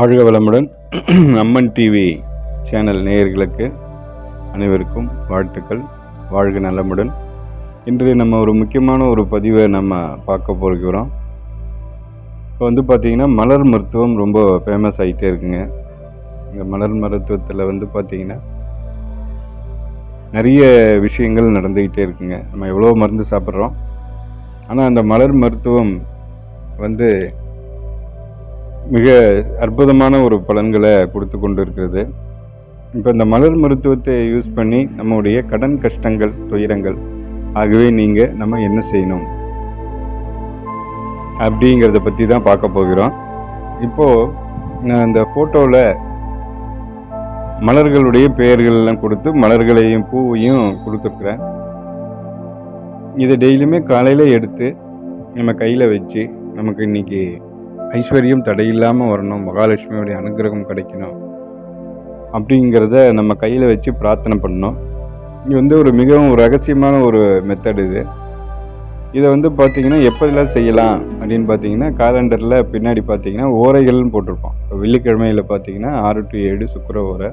வாழ்க வளமுடன். அம்மன் TV channel நேயர்களுக்கு அனைவருக்கும் வாழ்த்துக்கள். வாழ்க நலமுடன். இன்று நம்ம ஒரு முக்கியமான ஒரு பதிவை நம்ம பார்க்க போகிறோம். இப்போ பார்த்திங்கன்னா மலர் மருத்துவம் ரொம்ப ஃபேமஸ் ஆகிட்டே இருக்குங்க. இந்த மலர் மருத்துவத்தில் பார்த்திங்கன்னா நிறைய விஷயங்கள் நடந்துக்கிட்டே இருக்குங்க. நம்ம எவ்வளோ மருந்து சாப்பிட்றோம், ஆனால் அந்த மலர் மருத்துவம் மிக அற்புதமான ஒரு பலன்களை கொடுத்து கொண்டு இருக்கிறது. இப்போ இந்த மலர் மருத்துவத்தை யூஸ் பண்ணி நம்முடைய கடன் கஷ்டங்கள், துயரங்கள் ஆகவே நம்ம என்ன செய்யணும் அப்படிங்கிறத பற்றி தான் பார்க்க போகிறோம். இப்போது நான் இந்த ஃபோட்டோவில் மலர்களுடைய பெயர்கள்லாம் கொடுத்து மலர்களையும் பூவையும் கொடுத்துருக்குறேன். இதை டெய்லியுமே காலையில் எடுத்து நம்ம கையில் வச்சு நமக்கு இன்றைக்கி ஐஸ்வர்யம் தடையில்லாமல் வரணும், மகாலட்சுமியோடைய அனுகிரகம் கிடைக்கணும் அப்படிங்கிறத நம்ம கையில் வச்சு பிரார்த்தனை பண்ணோம். இது ஒரு மிகவும் ரகசியமான ஒரு மெத்தட். இதை பார்த்திங்கன்னா எப்போதெல்லாம் செய்யலாம் அப்படின்னு பார்த்தீங்கன்னா, காலண்டரில் பின்னாடி பார்த்தீங்கன்னா ஓரைகள்னு போட்டிருப்போம். இப்போ வெள்ளிக்கிழமையில் பார்த்தீங்கன்னா 6 to 7 சுக்கிர ஓரை.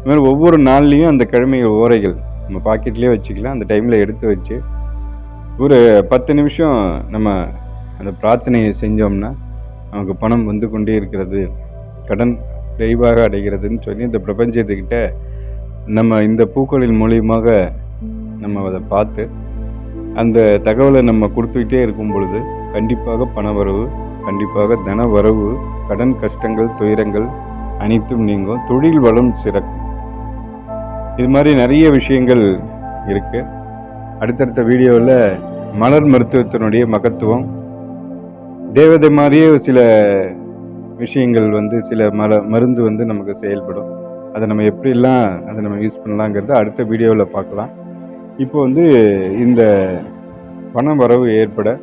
இதுமாதிரி ஒவ்வொரு நாள்லேயும் அந்த கிழமைகள் ஓரைகள் நம்ம பாக்கெட்லேயே வச்சுக்கலாம். அந்த டைமில் எடுத்து வச்சு ஒரு 10 நிமிஷம் நம்ம அந்த பிரார்த்தனையை செஞ்சோம்னா நமக்கு பணம் வந்து கொண்டே இருக்கிறது, கடன் விரைவாக அடைகிறதுன்னு சொல்லி இந்த பிரபஞ்சத்துக்கிட்ட நம்ம இந்த பூக்களின் மூலியமாக நம்ம அதை பார்த்து அந்த தகவலை நம்ம கொடுத்துக்கிட்டே இருக்கும் பொழுது கண்டிப்பாக பண வரவு, கண்டிப்பாக தன வரவு, கடன் கஷ்டங்கள், துயரங்கள் அனைத்தும் நீங்கும், தொழில் வளம் சிறக்கும். இது மாதிரி நிறைய விஷயங்கள் இருக்குது. அடுத்தடுத்த வீடியோவில் மலர் மருத்துவத்தினுடைய மகத்துவம், தேவதை மாதிரியே சில விஷயங்கள் சில மருந்து நமக்கு செயல்படும். அதை நம்ம எப்படிலாம் அதை நம்ம யூஸ் பண்ணலாங்கிறத அடுத்த வீடியோவில் பார்க்கலாம். இப்போ இந்த பண வரவு ஏற்பட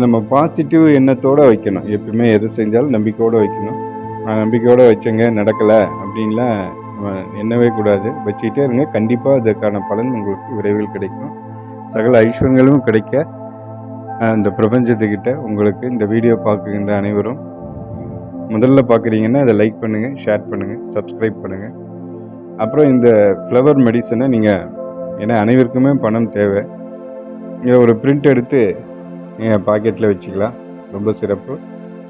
நம்ம பாசிட்டிவ் எண்ணத்தோடு வைக்கணும். எப்பவுமே எது செஞ்சாலும் நம்பிக்கையோடு வைக்கணும். நான் நம்பிக்கையோடு வச்சேங்க நடக்கலை அப்படின்லாம் நம்ம எண்ணவே கூடாது. வச்சுக்கிட்டே இருங்க, கண்டிப்பாக அதற்கான பலன் உங்களுக்கு விரைவில் கிடைக்கும். சகல ஐஸ்வர்யங்களும் கிடைக்க இந்த பிரபஞ்சத்துக்கிட்ட உங்களுக்கு இந்த வீடியோ பார்க்குகின்ற அனைவரும் முதல்ல பார்க்குறீங்கன்னா அதை லைக் பண்ணுங்கள், ஷேர் பண்ணுங்கள், சப்ஸ்கிரைப் பண்ணுங்கள். அப்புறம் இந்த ஃப்ளவர் மெடிசனை நீங்கள், ஏன்னா அனைவருக்குமே பணம் தேவை, இதை ஒரு பிரிண்ட் எடுத்து நீங்கள் பாக்கெட்டில் வச்சுக்கலாம். ரொம்ப சிறப்பு.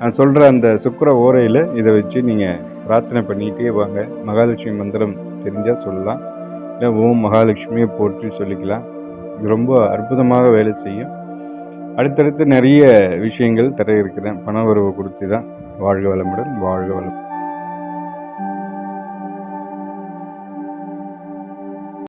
நான் சொல்கிற அந்த சுக்கிர ஓரையில் இதை வச்சு நீங்கள் பிரார்த்தனை பண்ணிக்கிட்டே வாங்க. மகாலட்சுமி மந்திரம் தெரிஞ்சால் சொல்லலாம், இல்லை ஓம் மகாலட்சுமியை போற்றி சொல்லிக்கலாம். இது ரொம்ப அற்புதமாக வேலை செய்யும். அடுத்தடுத்து நிறைய விஷயங்கள் தர இருக்கிறேன். பண வரவு கொடுத்து தான். வாழ்க வளமுடன். வாழ்க வளம்.